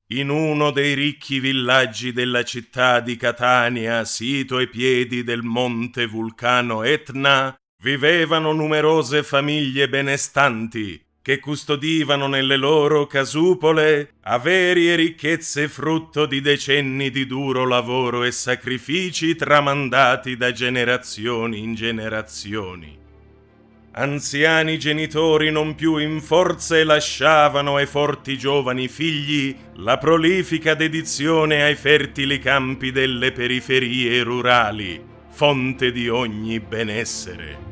In uno dei ricchi villaggi della città di Catania, sito ai piedi del monte vulcano Etna, vivevano numerose famiglie benestanti che custodivano nelle loro casupole averi e ricchezze frutto di decenni di duro lavoro e sacrifici tramandati da generazioni in generazioni. Anziani genitori non più in forze lasciavano ai forti giovani figli la prolifica dedizione ai fertili campi delle periferie rurali, fonte di ogni benessere.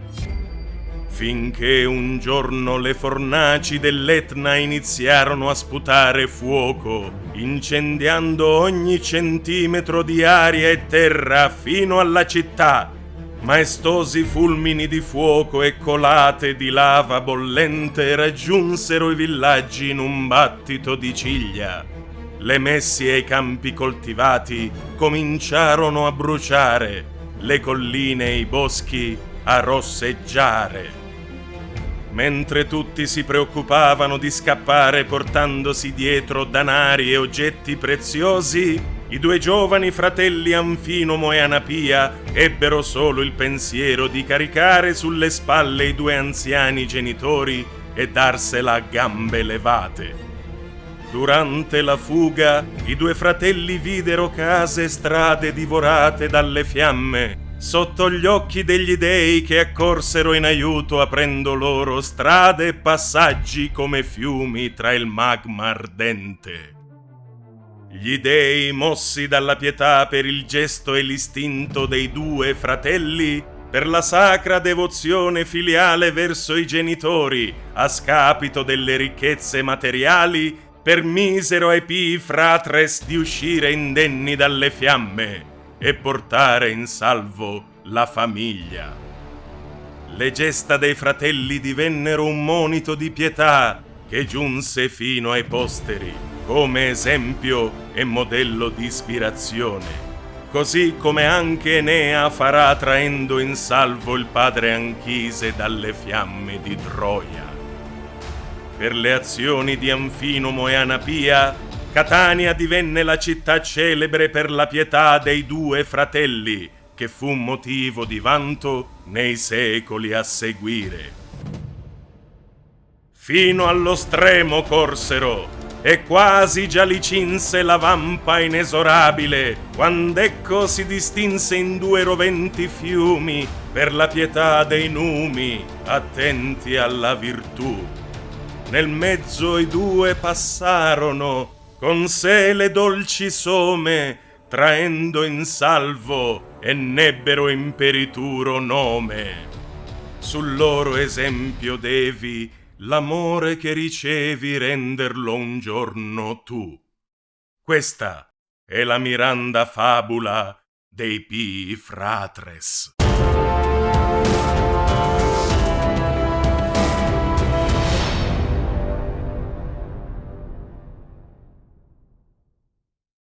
Finché un giorno le fornaci dell'Etna iniziarono a sputare fuoco, incendiando ogni centimetro di aria e terra fino alla città. Maestosi fulmini di fuoco e colate di lava bollente raggiunsero i villaggi in un battito di ciglia. Le messie e i campi coltivati cominciarono a bruciare, le colline e i boschi a rosseggiare. Mentre tutti si preoccupavano di scappare portandosi dietro danari e oggetti preziosi, i due giovani fratelli Anfinomo e Anapia ebbero solo il pensiero di caricare sulle spalle i due anziani genitori e darsela a gambe levate. Durante la fuga, i due fratelli videro case e strade divorate dalle fiamme, sotto gli occhi degli dei che accorsero in aiuto aprendo loro strade e passaggi come fiumi tra il magma ardente. Gli dei, mossi dalla pietà per il gesto e l'istinto dei due fratelli, per la sacra devozione filiale verso i genitori, a scapito delle ricchezze materiali, permisero ai pii fratres di uscire indenni dalle fiamme e portare in salvo la famiglia. Le gesta dei fratelli divennero un monito di pietà che giunse fino ai posteri come esempio e modello di ispirazione, così come anche Enea farà traendo in salvo il padre Anchise dalle fiamme di Troia. Per le azioni di Anfinomo e Anapia, Catania divenne la città celebre per la pietà dei due fratelli, che fu motivo di vanto nei secoli a seguire. Fino allo stremo corsero, e quasi già li cinse la vampa inesorabile, quand'ecco si distinse in due roventi fiumi, per la pietà dei numi, attenti alla virtù. Nel mezzo i due passarono, con sé le dolci some, traendo in salvo, e n'ebbero imperituro nome. Sul loro esempio devi l'amore che ricevi renderlo un giorno tu. Questa è la miranda fabula dei pii fratres.